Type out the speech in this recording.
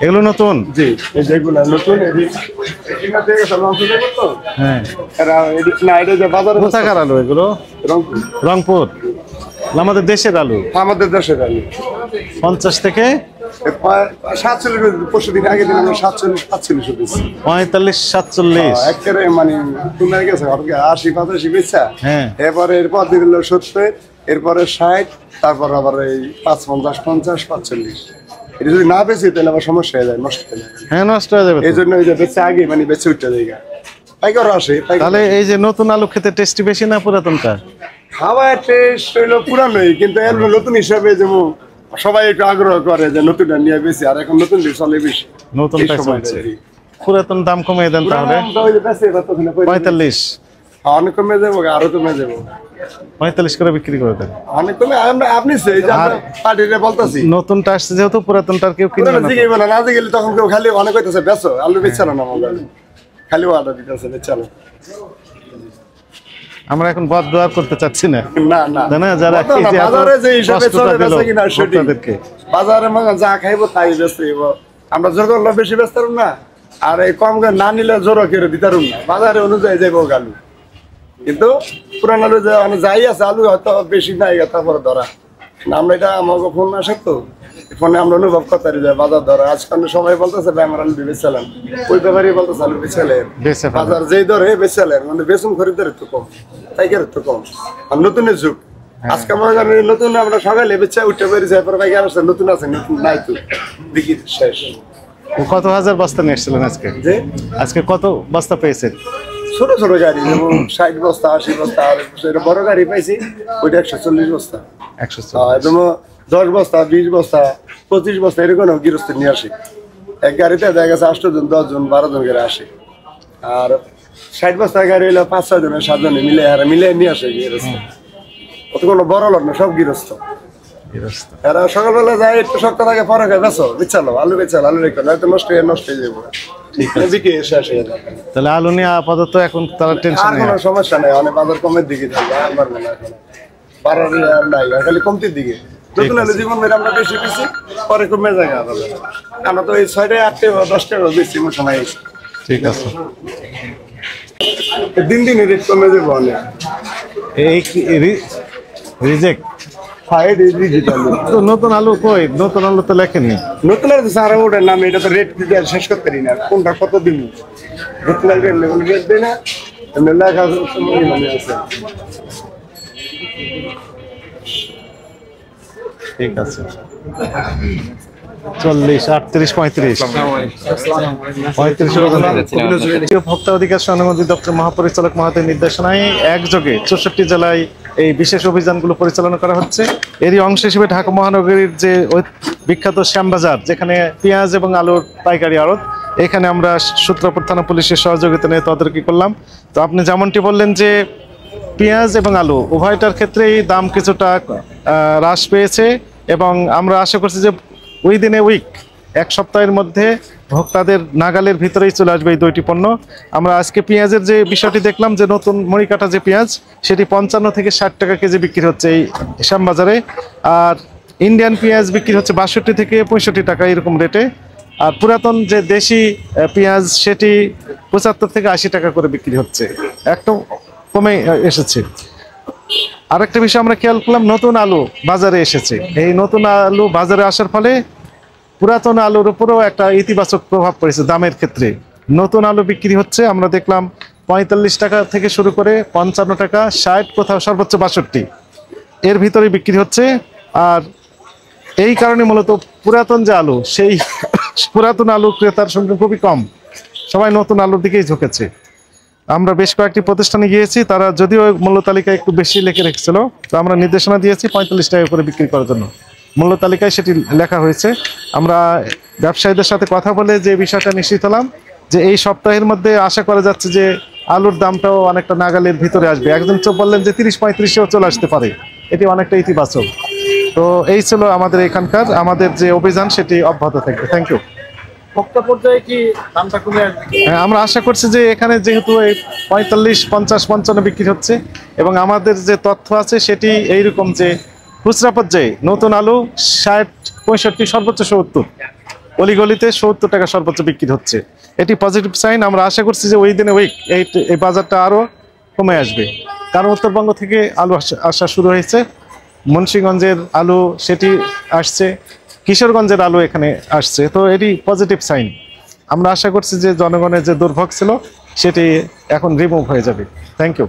এগুলো নতুন? জি, এই যেগুলো নতুন হ্যাঁ। কোথাকার আলু এগুলো? রংপুর। রংপুর। আমাদের দেশের আলু? আমাদের দেশের আলু। 50 থেকে 47, পরশু দিন আগের দিন আমরা 47 দিচ্ছি। 45 47 একেবারে মানে কমে গেছে 80 85 বেচা। হ্যাঁ, এরপরে এরপর দিল 70, এরপরে 60, তারপর আবার এই 55 50 45। এটা যদি না বেশি তাহলে আবার সমস্যা হয়ে যায়, নষ্ট হয়ে যায়। হ্যাঁ, নষ্ট হয়ে যাবে। এই জন্য ওই যে বেচে আগে মানে বেচে উঠতে জায়গা পাইকার আসে। তাহলে এই যে নতুন আলু খেতে টেস্টি বেশি না পুরাতনটা? খাওয়ার টেস্ট হইলো পুরানোই, কিন্তু এর নতুন হিসাবে যেমন সবাই একটু আগ্রহ করে যে নতুনটা নিয়ে বেশি, আর এখন নতুন চলে বেশি। নতুনটা চলছে। পুরাতন দাম কমিয়ে দেন তাহলে 45। অনেক কমে যাবো, আরো কমে যাবো। 45 করে বিক্রি করে দেন। অনেক কমে আপনি সেই পার্টিতে বলতেছি নতুনটা আসছে যেহেতু পুরাতনটার কেউ কিনবে না। জিগেই বলে না গেলে তখন কেউ খালি অনেক হইতেছে বেচো আলু বেচছে না আমাদের, খালি অর্ডার দিতেছে বেচালো। আমরা এখন বদদোয়া করতে চাচ্ছি না। না না না, যারা বাজারে যে হিসাবে চলে বেচে কিনা সেটি বাজারে যা খাইবো তাই বেচতে হইব। আমরা জোর করলে বেশি বেচতে পারব না, আর এই কম করে না নিলে জোর করে দিতে পারব না। বাজারে অনুযায়ী যাইব আলু, কিন্তু পুরান আলু যাই আছে আলু হয়তো বেশি নাই, তারপরে ধরা আমরা এটা আমাকে ফোন আসে তো ফোনে আমরা অনুভব করতে পারি যে বাজার ধরা আজকাল সবাই বলতেছে ভাই আমার আলু বেচালেন, ওই ব্যাপারে বলতেছে আলু বেচালেন, বাজার যেই ধরে বেচালেন, মানে বেচুন খরিদারের তো কম, পাইকারের তো কম। আর নতুনের যুগ আজকে মনে করেন নতুন আমরা সকালে বেচা উঠতে পারি, এরপর পাইকার আসছে নতুন আছে, নতুন নাই তো বিক্রি শেষ। কত হাজার বস্তা নিয়ে এসেছিলেন আজকে? আজকে কত বস্তা পেয়েছেন? ছোট ছোট গাড়ি যেমন 60 বস্তা 80 বস্তা, আর বড় গাড়ি পাইছি ওইটা 140 বস্তা। 10 বস্তা 20 বস্তা 25 বস্তা এরকম গৃহস্থ নিয়ে আসে এক গাড়িতে। দেখা গেছে 8 জন 10 জন 12 জন করে আসে, আর 60 বস্তা গাড়ি হইলে 5-6 জনের 7 জনে মিলে নিয়ে আসে গৃহস্থ। অত কোনো বড় লোক না, সব গৃহস্থ। এরা সকালবেলা যায় একটু শক্ত থাকে, পরে খায় বেচো বেচালো আলু বেচালো আলু রেখো, নয়তো নষ্ট হয়ে যাবো। তাহলে আলু নিয়ে আপাতত এখন তারা টেনশন নেই, কোনো সমস্যা নাই, অনেক বাজার কমের দিকে থাকবে, আর পারবে না এখন বাড়ার আর নাই, খালি কমতির দিকে। নতুন আলু জীবন আমরা বেশি বেশি পরে কমে যায়, আমরা তো এই 6 টাকা 8 টাকা 10 টাকা বেশি সময়। ঠিক আছে, দিন দিন রেট কমে যাবে অনেক। এই রিজেক্ট তো নতুন আলু কই? নতুন আলু তো লেখেনি। নতুন আলু সারা ওটার নাম, এটা তো রেট শেষ করতে পারি না, কোনটা কত দিব। নতুন আলু রেট দেয় না, লেখা মানে আছে। ঠিক আছে, 40 38 35 ভোক্তা অধিকার অনুমোদিত দপ্তর মহাপরিচালক মহোদয়ের নির্দেশনায় একযোগে 64 জেলায় এই বিশেষ অভিযানগুলো পরিচালনা করা হচ্ছে। এরই অংশ হিসেবে ঢাকা মহানগরীর যে বিখ্যাত শ্যামবাজার, যেখানে পেঁয়াজ এবং আলুর পাইকারি আড়ত, এখানে আমরা সূত্রপুর থানা পুলিশের সহযোগিতা নিয়ে তদারকি করলাম। তো আপনি যেমনটি বললেন যে পেঁয়াজ এবং আলু উভয়টার ক্ষেত্রেই দাম কিছুটা হ্রাস পেয়েছে, এবং আমরা আশা করছি যে উইদিন এ উইক, এক সপ্তাহের মধ্যে ভোক্তাদের নাগালের ভিতরেই চলে আসবে এই দুইটি পণ্য। আমরা আজকে পেঁয়াজের যে বিষয়টি দেখলাম যে নতুন মরিকাটা যে পেঁয়াজ, সেটি 55 থেকে 60 টাকা কেজি বিক্রি হচ্ছে এই শ্যামবাজারে, আর ইন্ডিয়ান পেঁয়াজ বিক্রি হচ্ছে 62 থেকে 65 টাকা এরকম রেটে, আর পুরাতন যে দেশি পেঁয়াজ সেটি 75 থেকে 80 টাকা করে বিক্রি হচ্ছে, একটু কমে এসেছে। আরেকটা বিষয় আমরা খেয়াল করলাম, নতুন আলু বাজারে এসেছে। এই নতুন আলু বাজারে আসার ফলে পুরাতন আলুর উপরেও একটা ইতিবাচক প্রভাব পড়েছে দামের ক্ষেত্রে। নতুন আলু বিক্রি হচ্ছে আমরা দেখলাম 45 টাকা থেকে শুরু করে 55 টাকা, 60, কোথাও সর্বোচ্চ 62, এর ভিতরে বিক্রি হচ্ছে। আর এই কারণে মূলত পুরাতন যে আলু, সেই পুরাতন আলু ক্রেতার সংখ্যা খুবই কম, সবাই নতুন আলুর দিকেই ঝুঁকেছে। আমরা বেশ কয়েকটি প্রতিষ্ঠানে গিয়েছি, তারা যদিও মূল্য তালিকায় একটু বেশি লিখে রেখেছিল, তো আমরা নির্দেশনা দিয়েছি 45 টাকা করে বিক্রি করার জন্য, মূল্য তালিকায় সেটি লেখা হয়েছে। আমরা ব্যবসায়ীদের সাথে কথা বলে যে বিষয়টা নিশ্চিত হলাম যে এই সপ্তাহের মধ্যে আশা করা যাচ্ছে যে আলুর দামটাও অনেকটা নাগালের ভিতরে আসবে। একজন চোখ বললেন যে 30-35-এও চলে আসতে পারে, এটি অনেকটা ইতিবাচক। তো এই ছিল আমাদের এখানকার আমাদের যে অভিযান, সেটি অব্যাহত থাকবে। Thank you. হ্যাঁ, আমরা আশা করছি যে এখানে যেহেতু এই 45, 50, 55 বিক্রি হচ্ছে, এবং আমাদের যে তথ্য আছে সেটি এইরকম যে খুচরা পর্যায়ে নতুন আলু 60, 65, সর্বোচ্চ 70, অলিগলিতে 70 টাকা সর্বোচ্চ বিক্রি হচ্ছে। এটি পজিটিভ সাইন। আমরা আশা করছি যে উইদিন এ উইক এই বাজারটা আরো কমে আসবে, কারণ উত্তরবঙ্গ থেকে আলু আসা শুরু হয়েছে। মুন্সিগঞ্জের আলু সেটি আসছে, কিশোরগঞ্জের আলু এখানে আসছে, তো এটি পজিটিভ সাইন। আমরা আশা করছি যে জনগণের যে দুর্ভোগ ছিল সেটি এখন রিমুভ হয়ে যাবে। Thank you.